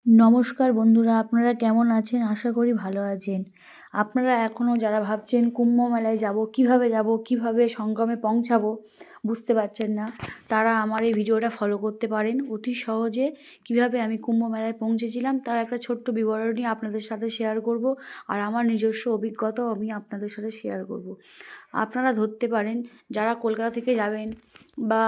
নমস্কার বন্ধুরা, আপনারা কেমন আছেন? আশা করি ভালো আছেন। আপনারা এখনও যারা ভাবছেন কুম্ভ মেলায় যাব, কিভাবে সঙ্গমে পৌঁছাবো বুঝতে পারছেন না, তারা আমার এই ভিডিওটা ফলো করতে পারেন। অতি সহজে কিভাবে আমি কুম্ভ মেলায় পৌঁছেছিলাম তার একটা ছোট্ট বিবরণী আপনাদের সাথে শেয়ার করব, আর আমার নিজস্ব অভিজ্ঞতাও আমি আপনাদের সাথে শেয়ার করব। আপনারা ধরতে পারেন, যারা কলকাতা থেকে যাবেন বা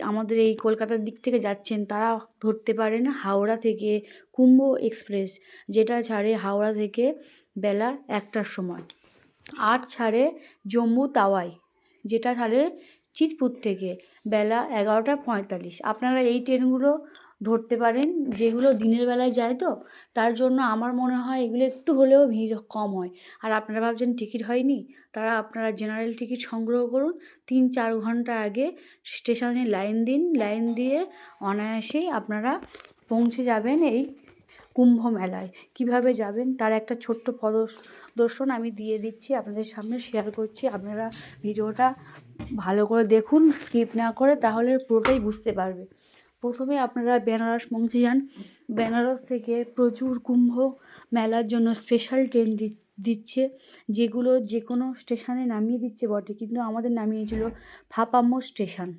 আমাদের এই কলকাতার দিক থেকে যাচ্ছেন, তারা ধরতে পারেন হাওড়া থেকে কুম্ভ এক্সপ্রেস, যেটা ছাড়ে হাওড়া থেকে বেলা 1টার সময়, আর ছাড়ে জম্মু তাওয়াই, যেটা ছাড়ে চিতপুর থেকে বেলা 11টা 45। আপনারা এই ট্রেনগুলো ধরতে পারেন, যেগুলো দিনের বেলায় যায়, তো তার জন্য আমার মনে হয় এগুলো একটু হলেও ভিড় কম হয়। আর আপনারা ভাবছেন টিকিট হয়নি, আপনারা জেনারেল টিকিট সংগ্রহ করুন। 3-4 ঘন্টা আগে স্টেশনে লাইন দিন, লাইন দিয়ে অনায়াসেই আপনারা পৌঁছে যাবেন এই কুম্ভ মেলায়। কীভাবে যাবেন তার একটা ছোট্ট প্রদর্শন আমি দিয়ে দিচ্ছি, আপনাদের সামনে শেয়ার করছি। আপনারা ভিডিওটা ভালো করে দেখুন, স্কিপ না করে, তাহলে পুরোটাই বুঝতে পারবে। প্রথমে আপনারা বেনারস পৌঁছে যান। বেনারস থেকে প্রচুর কুম্ভ মেলার জন্য স্পেশাল ট্রেন দিচ্ছে, যেগুলো যে কোনো স্টেশনে নামিয়ে দিচ্ছে বটে, কিন্তু আমাদের নামিয়েছিল ফাপামো স্টেশন।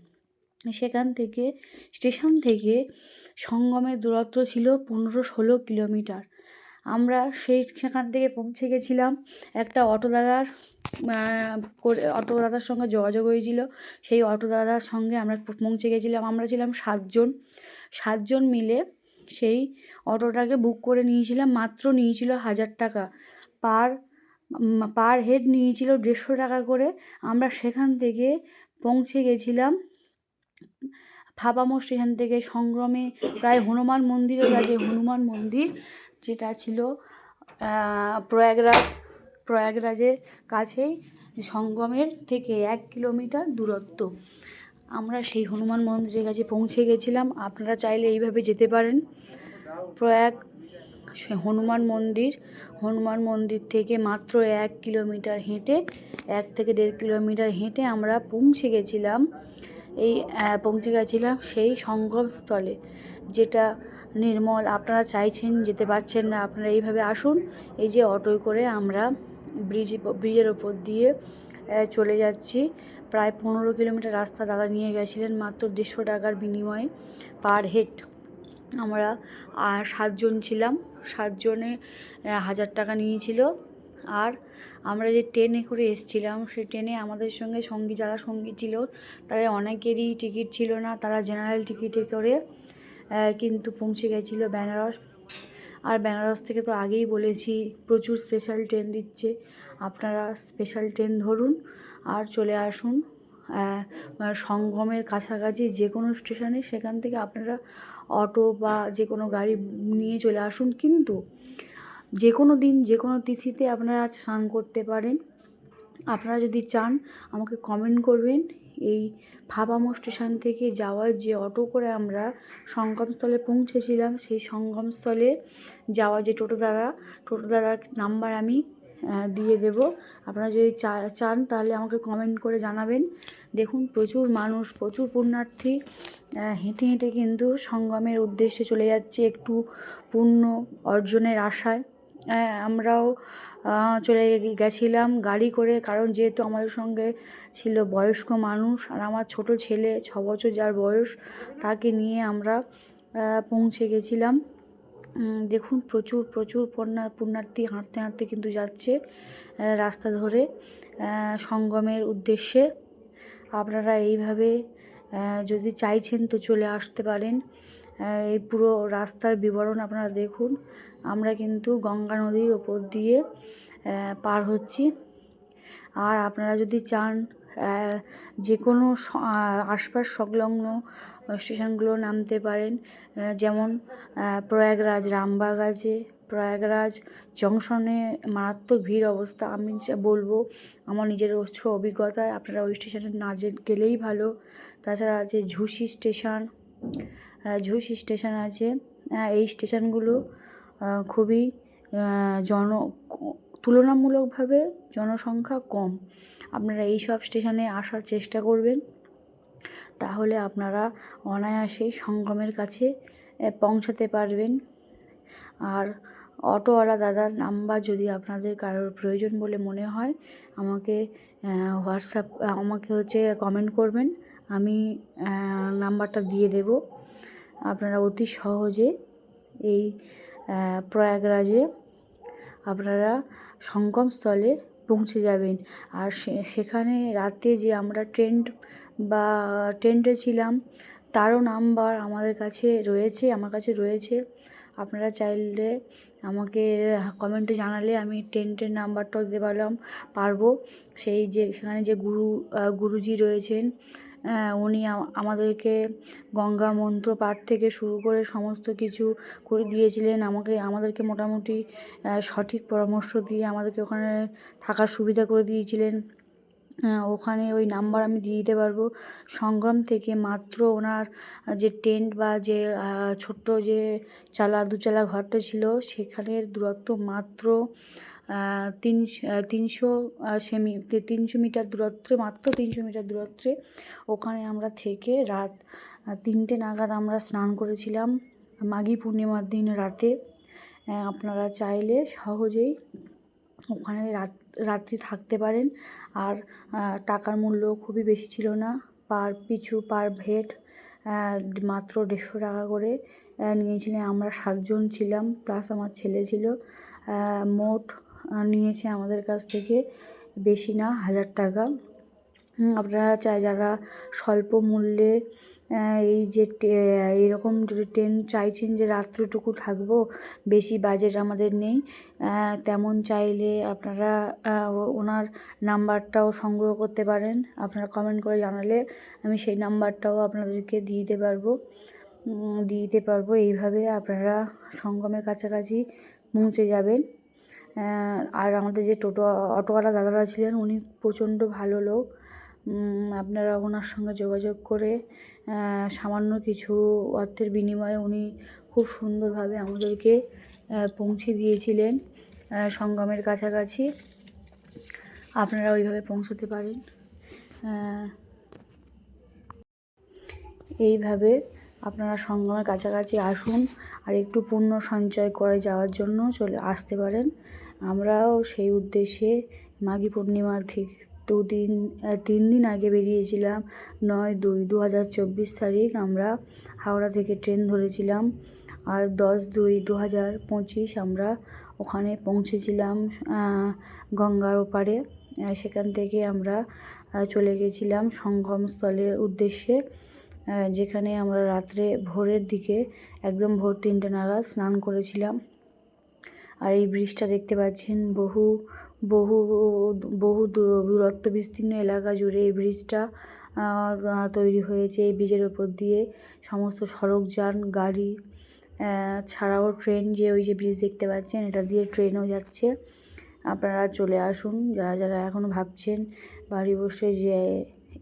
স্টেশন থেকে সঙ্গমের দূরত্ব ছিল 15-16 কিলোমিটার। আমরা সেখান থেকে পৌঁছে গেছিলাম একটা অটো দাদার সঙ্গে যোগাযোগ হয়েছিল। সেই অটো দাদার সঙ্গে আমরা পৌঁছে গেছিলাম। আমরা ছিলাম 7 জন মিলে সেই অটোটাকে বুক করে নিয়েছিলাম। মাত্র নিয়েছিল 1000 টাকা, পার হেড নিয়েছিল 150 টাকা করে। আমরা সেখান থেকে পৌঁছে গেছিলাম ফাপামো স্টেশন থেকে সংগ্রামে প্রায় হনুমান মন্দিরের কাছে, হনুমান মন্দির যেটা ছিল প্রয়াগরাজের কাছেই, সঙ্গমের থেকে 1 কিলোমিটার দূরত্ব। আমরা সেই হনুমান মন্দিরের কাছে পৌঁছে গেছিলাম। আপনারা চাইলে এইভাবে যেতে পারেন। হনুমান মন্দির থেকে মাত্র 1 কিলোমিটার হেঁটে, 1 থেকে 1.5 কিলোমিটার হেঁটে আমরা পৌঁছে গেছিলাম সেই সঙ্গমস্থলে, যেটা নির্মল। আপনারা চাইছেন, যেতে পারছেন না, আপনারা এইভাবে আসুন। এই যে অটোয় করে আমরা ব্রিজের ওপর দিয়ে চলে যাচ্ছি। প্রায় 15 কিলোমিটার রাস্তা দাদা নিয়ে গেছিলেন মাত্র 150 টাকার বিনিময়ে পার হেড। আমরা 7 জন ছিলাম, 7 জনে 1000 টাকা নিয়েছিল। আর আমরা যে ট্রেনে করে এসেছিলাম, সেই ট্রেনে আমাদের সঙ্গে যারা সঙ্গী ছিল, তাদের অনেকেরই টিকিট ছিল না। তারা জেনারেল টিকিটে করে কিন্তু পৌঁছে গেছিল বেনারস। আর বেনারস থেকে তো আগেই বলেছি প্রচুর স্পেশাল ট্রেন দিচ্ছে। আপনারা স্পেশাল ট্রেন ধরুন আর চলে আসুন সঙ্গমের কাছাকাছি যে কোনো স্টেশনে। সেখান থেকে আপনারা অটো বা যে কোনো গাড়ি নিয়ে চলে আসুন। কিন্তু যে কোনো দিন, যে কোনো তিথিতে আপনারা স্নান করতে পারেন। আপনারা যদি চান আমাকে কমেন্ট করবেন। এই ফাপামো স্টেশন থেকে যাওয়ার যে অটো করে আমরা সঙ্গমস্থলে পৌঁছেছিলাম, সেই সঙ্গমস্থলে যাওয়া যে টোটো দাদার নাম্বার আমি দিয়ে দেব। আপনারা যদি চান তাহলে আমাকে কমেন্ট করে জানাবেন। দেখুন, প্রচুর মানুষ, প্রচুর পুণ্যার্থী হেঁটে হেঁটে কিন্তু সঙ্গমের উদ্দেশ্যে চলে যাচ্ছে একটু পুণ্য অর্জনের আশায়। আমরাও চলে গেছিলাম গাড়ি করে, কারণ যেহেতু আমাদের সঙ্গে ছিল বয়স্ক মানুষ, আর আমার ছোট ছেলে 6 বছর যার বয়স, তাকে নিয়ে আমরা পৌঁছে গেছিলাম। দেখুন, প্রচুর পুণ্যার্থী হাঁটতে হাঁটতে কিন্তু যাচ্ছে রাস্তা ধরে সঙ্গমের উদ্দেশ্যে। আপনারা এইভাবে যদি চাইছেন তো চলে আসতে পারেন। এই পুরো রাস্তার বিবরণ আপনারা দেখুন। আমরা কিন্তু গঙ্গা নদীর ওপর দিয়ে পার হচ্ছি। আর আপনারা যদি চান যে কোনো আশপাশ সংলগ্ন স্টেশনগুলো নামতে পারেন, যেমন প্রয়াগরাজ, রামবাগ আছে। প্রয়াগরাজ জংশনে মারাত্মক ভিড় অবস্থা। আমি বলবো আমার নিজের অভিজ্ঞতায়, আপনারা ওই স্টেশনে না গেলেই ভালো। তাছাড়া আছে ঝুসি স্টেশন আছে। এই স্টেশনগুলো খুবই তুলনামূলকভাবে জনসংখ্যা কম। আপনারা এই সব স্টেশনে আসার চেষ্টা করবেন, তাহলে আপনারা অনায়াসেই সঙ্গমের কাছে পৌঁছাতে পারবেন। আর অটোওয়ালা দাদার নাম্বার যদি আপনাদের কারোর প্রয়োজন বলে মনে হয় আমাকে হোয়াটসঅ্যাপ আমাকে কমেন্ট করবেন, আমি নাম্বারটা দিয়ে দেব। আপনারা অতি সহজে এই প্রয়াগরাজে আপনারা সঙ্গমস্থলে পৌঁছে যাবেন। আর সেখানে রাতে যে আমরা টেন্টে ছিলাম তারও নাম্বার আমার কাছে রয়েছে। আপনারা চাইলে আমাকে কমেন্টে জানালে আমি টেন্টের নাম্বারটাও দিতে পারবো। সেখানে যে গুরুজি রয়েছেন, উনি আমাদেরকে গঙ্গা মন্ত্র পাঠ থেকে শুরু করে সমস্ত কিছু করে দিয়েছিলেন। আমাদেরকে মোটামুটি সঠিক পরামর্শ দিয়ে আমাদেরকে ওখানে থাকার সুবিধা করে দিয়েছিলেন। ওখানে ওই নাম্বার আমি দিয়ে দিতে পারবো। সংগ্রাম থেকে মাত্র ওনার যে টেন্ট বা যে ছোট্ট যে দুচালা ঘরটা ছিল সেখানের দূরত্ব মাত্র 300 মিটার দূরত্বে, মাত্র 300 মিটার দূরত্বে। ওখানে আমরা থেকে রাত 3টে নাগাদ আমরা স্নান করেছিলাম মাঘী পূর্ণিমার দিন রাতে। আপনারা চাইলে সহজেই ওখানে রাত্রি থাকতে পারেন। আর টাকার মূল্য খুবই বেশি ছিল না, পার হেড মাত্র 150 টাকা করে নিয়েছিলেন। আমরা 7 জন ছিলাম, প্লাস আমার ছেলে ছিল। মোট নিয়েছে আমাদের কাছ থেকে বেশি না 1000 টাকা। আপনারা যারা স্বল্প মূল্যে এইরকম যদি টেন্ট চাইছেন যে রাত্রিটুকু থাকবো, বেশি বাজেট আমাদের নেই, তেমন চাইলে আপনারা ওনার নাম্বারটাও সংগ্রহ করতে পারেন। আপনারা কমেন্ট করে জানালে আমি সেই নাম্বারটাও আপনাদেরকে দিয়ে দিতে পারবো। এইভাবে আপনারা সঙ্গমের কাছাকাছি পৌঁছে যাবেন। আর আমাদের যে অটোওয়ালা দাদারা ছিলেন উনি প্রচণ্ড ভালো লোক। আপনারা ওনার সঙ্গে যোগাযোগ করে সামান্য কিছু অর্থের বিনিময়ে উনি খুব সুন্দরভাবে আমাদেরকে পৌঁছে দিয়েছিলেন সঙ্গমের কাছাকাছি। আপনারা ওইভাবে পৌঁছতে পারেন। এইভাবে আপনারা সঙ্গমের কাছাকাছি আসুন আর একটু পুণ্য সঞ্চয় করে যাওয়ার জন্য আসতে পারেন। আমরাও সেই উদ্দেশ্যে মাঘী পূর্ণিমার ঠিক 3 দিন আগে বেরিয়েছিলাম। 9/2/2024 তারিখ আমরা হাওড়া থেকে ট্রেন ধরেছিলাম। আর 10/2/2025 আমরা ওখানে পৌঁছেছিলাম গঙ্গার ওপারে। সেখান থেকে আমরা চলে গেছিলাম সঙ্গমস্থলের উদ্দেশ্যে, যেখানে আমরা রাত্রে ভোরের দিকে একদম ভোর 3টে নাগাদ স্নান করেছিলাম। আর এই ব্রিজটা দেখতে পাচ্ছেন, বহু বহু বহু দূরত্ব বিস্তীর্ণ এলাকা জুড়ে এই ব্রিজটা তৈরি হয়েছে। এই ব্রিজের ওপর দিয়ে সমস্ত সড়কযান গাড়ি ছাড়াও ট্রেন, ওই যে ব্রিজ দেখতে পাচ্ছেন এটা দিয়ে ট্রেনও যাচ্ছে। আপনারা চলে আসুন। যারা এখনও ভাবছেন বাড়ি বসে যে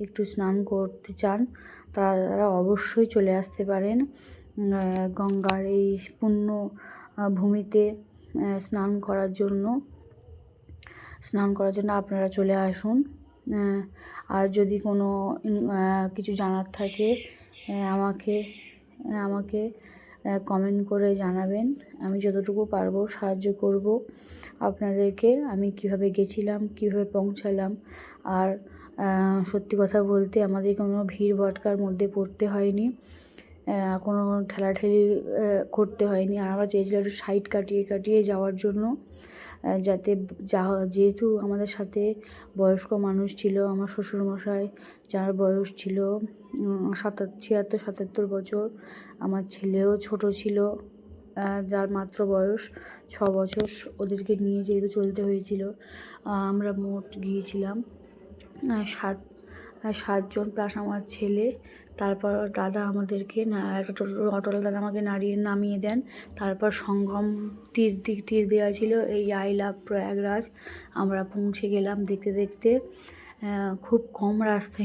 একটু স্নান করতে চান তারা অবশ্যই চলে আসতে পারেন গঙ্গার এই পুণ্য ভূমিতে স্নান করার জন্য আপনারা চলে আসুন। আর যদি কোনো কিছু জানার থাকে আমাকে কমেন্ট করে জানাবেন। আমি যতটুকু পারবো সাহায্য করব আপনাদেরকে। আমি কিভাবে গেছিলাম, কিভাবে পৌঁছালাম। আর সত্যি কথা বলতে আমাদের কোনো ভিড় ভটকার মধ্যে পড়তে হয়নি, কোনো ঠেলাঠেলি করতে হয়নি। আর আমরা চেয়েছিলাম একটু সাইড কাটিয়ে যাওয়ার জন্য, যেহেতু আমাদের সাথে বয়স্ক মানুষ ছিল। আমার শ্বশুরমশাই, যার বয়স ছিল 76-77 বছর। আমার ছেলেও ছোট ছিল, যার মাত্র বয়স 6 বছর। ওদেরকে নিয়ে যেহেতু চলতে হয়েছিল। আমরা মোট গিয়েছিলাম 7 জন প্লাস আমার ছেলে। তারপর দাদা আমাদেরকে একটা অটোওয়ালা দাদা আমাকে নামিয়ে দেন। তারপর সঙ্গম তীর দেওয়া ছিল, এই আই লাভ প্রয়াগরাজ। আমরা পৌঁছে গেলাম দেখতে দেখতে। খুব কম রাস্তা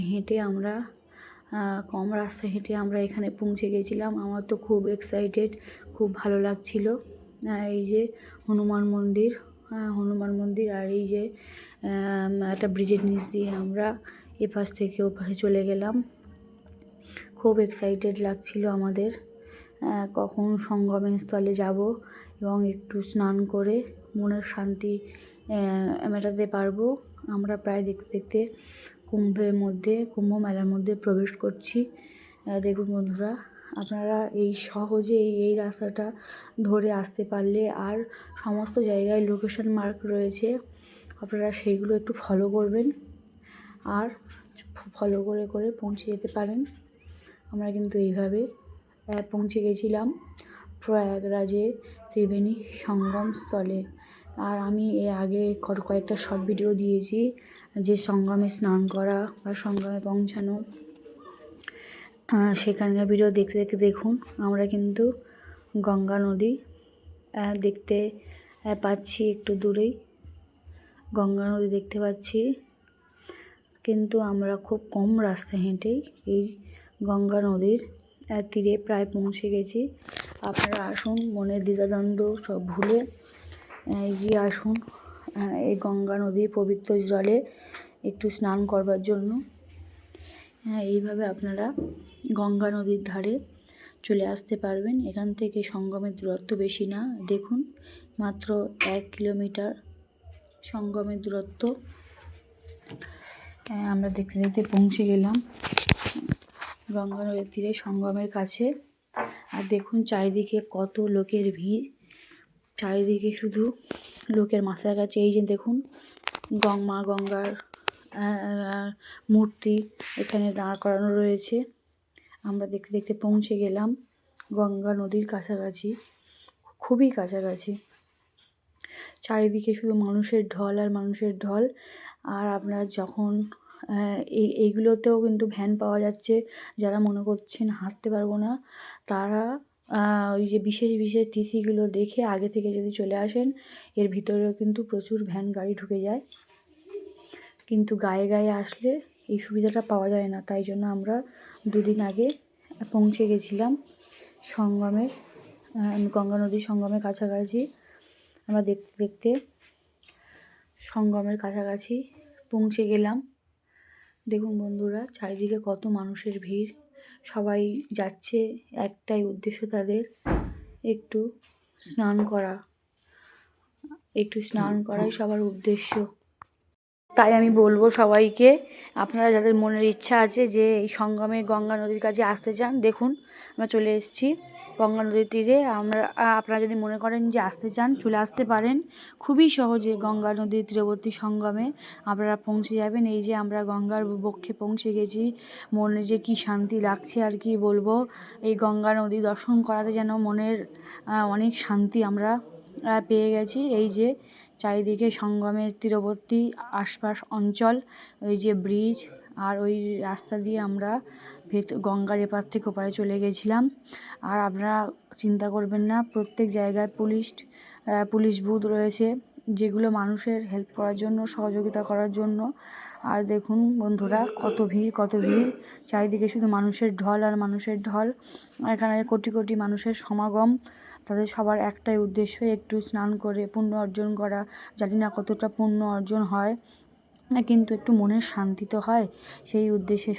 হেঁটে আমরা এখানে পৌঁছে গেছিলাম। আমার তো খুব এক্সাইটেড, খুব ভালো লাগছিল। এই যে হনুমান মন্দির আর এই যে একটা ব্রিজের নিচ দিয়ে আমরা এপাশ থেকে ওপাশে চলে গেলাম। খুব এক্সাইটেড লাগছিল আমাদের কখন সঙ্গমের স্থলে যাব। এবং একটু স্নান করে মনের শান্তি মেটাতে পারবো। আমরা প্রায় দেখতে দেখতে কুম্ভ মেলার মধ্যে প্রবেশ করছি। দেখুন বন্ধুরা, আপনারা এই সহজে এই রাস্তাটা ধরে আসতে পারলে, আর সমস্ত জায়গায় লোকেশন মার্ক রয়েছে, আপনারা সেইগুলো একটু ফলো করবেন আর ফলো করে করে পৌঁছে যেতে পারেন। আমরা কিন্তু এইভাবে পৌঁছে গেছিলাম প্রয়াগরাজে ত্রিবেণী সঙ্গম স্থলে। আর আমি এর আগে কয়েকটা শর্ট ভিডিও দিয়েছি যে সঙ্গমে স্নান করা বা সঙ্গমে পৌঁছানো, সেখানকার ভিডিও দেখতে দেখতে দেখুন। আমরা কিন্তু গঙ্গা নদী দেখতে পাচ্ছি, একটু দূরেই গঙ্গা নদী দেখতে পাচ্ছি, কিন্তু আমরা খুব কম রাস্তা হেঁটেই এই গঙ্গা নদীর তীরে প্রায় পৌঁছে গেছি। আপনারা আসুন, মনের দ্বিধাদ্বন্দ্ব সব ভুলে এগিয়ে আসুন এই গঙ্গা নদীর পবিত্র জলে একটু স্নান করবার জন্য। এইভাবে আপনারা গঙ্গা নদীর ধারে চলে আসতে পারবেন। এখান থেকে সঙ্গমের দূরত্ব বেশি না, দেখুন মাত্র 1 কিলোমিটার সঙ্গমের দূরত্ব। আমরা দেখতে দেখতে পৌঁছে গেলাম গঙ্গা নদীর তীরে সঙ্গমের কাছে। আর দেখুন চারিদিকে কত লোকের ভিড়, চারিদিকে শুধু লোকের মাথার কাছে এই যে দেখুন মা গঙ্গার মূর্তি এখানে দাঁড় করানো রয়েছে। আমরা দেখতে দেখতে পৌঁছে গেলাম গঙ্গা নদীর কাছাকাছি, খুবই কাছাকাছি। চারিদিকে শুধু মানুষের ঢল আর মানুষের ঢল। আর আপনারা যখন এইগুলোতেও কিন্তু ভ্যান পাওয়া যাচ্ছে, যারা মনে করছেন হাঁটতে পারবো না, তারা ওই যে বিশেষ বিশেষ তিথিগুলো দেখে আগে থেকে যদি চলে আসেন, এর ভিতরেও কিন্তু প্রচুর ভ্যান গাড়ি ঢুকে যায়। কিন্তু গায়ে গায়ে আসলে এই সুবিধাটা পাওয়া যায় না, তাই জন্য আমরা 2 দিন আগে পৌঁছে গেছিলাম সঙ্গমের গঙ্গা নদীর সঙ্গমের কাছাকাছি। আমরা দেখতে দেখতে সঙ্গমের কাছাকাছি পৌঁছে গেলাম। দেখুন বন্ধুরা, চারিদিকে কত মানুষের ভিড়, সবাই যাচ্ছে, একটাই উদ্দেশ্য তাদের, একটু স্নান করাই সবার উদ্দেশ্য। তাই আমি বলবো সবাইকে, আপনারা যাদের মনের ইচ্ছা আছে যে এই সঙ্গমে গঙ্গা নদীর কাছে আসতে চান, দেখুন আমরা চলে এসেছি গঙ্গা নদীর তীরে। আপনারা যদি মনে করেন যে আসতে চান, চলে আসতে পারেন খুবই সহজে। গঙ্গা নদীর তীরবর্তী সঙ্গমে আপনারা পৌঁছে যাবেন। এই যে আমরা গঙ্গার বক্ষে পৌঁছে গেছি, মনে যে কি শান্তি লাগছে আর কি বলবো। এই গঙ্গা নদী দর্শন করাতে যেন মনের অনেক শান্তি আমরা পেয়ে গেছি। এই যে চারিদিকে সঙ্গমের তীরবর্তী আশপাশ অঞ্চল, ওই যে ব্রিজ, আর ওই রাস্তা দিয়ে আমরা গঙ্গার এপার থেকে ওপারে চলে গেছিলাম। আর আপনারা চিন্তা করবেন না, প্রত্যেক জায়গায় পুলিশ বুথ রয়েছে, যেগুলো মানুষের হেল্প করার জন্য, সহযোগিতা করার জন্য। আর দেখুন বন্ধুরা, কত ভিড় চারিদিকে শুধু মানুষের ঢল আর মানুষের ঢল। এখানে কোটি কোটি মানুষের সমাগম, তাদের সবার একটাই উদ্দেশ্য, একটু স্নান করে পুণ্য অর্জন করা। জানি না কতটা পুণ্য অর্জন হয়, কিন্তু একটু মনের শান্তি তো হয়। সেই উদ্দেশ্যে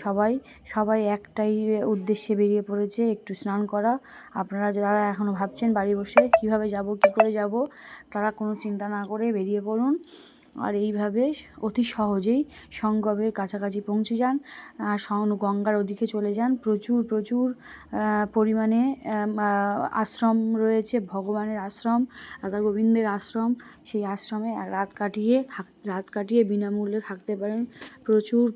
সবাই একটাই উদ্দেশ্যে বেরিয়ে পড়েছে, একটু স্নান করা। আপনারা যারা এখনও ভাবছেন বাড়ি বসে কীভাবে যাব, কী করে যাব, তারা কোনো চিন্তা না করে বেরিয়ে পড়ুন। আর এইভাবে অতি সহজেই সঙ্গমের কাছাকাছি পৌঁছে যান। গঙ্গার ওদিকে চলে যান। প্রচুর পরিমাণে আশ্রম রয়েছে, ভগবানের আশ্রম, রাধা গোবিন্দের আশ্রম। সেই আশ্রমে রাত কাটিয়ে বিনামূল্যে থাকতে পারেন।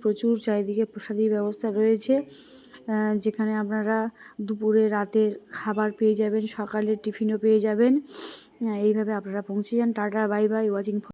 প্রচুর চারিদিকে প্রসাদী ব্যবস্থা রয়েছে, যেখানে আপনারা দুপুরে রাতের খাবার পেয়ে যাবেন, সকালের টিফিনও পেয়ে যাবেন। এইভাবে আপনারা পৌঁছে যান। Tata, bye bye, watching.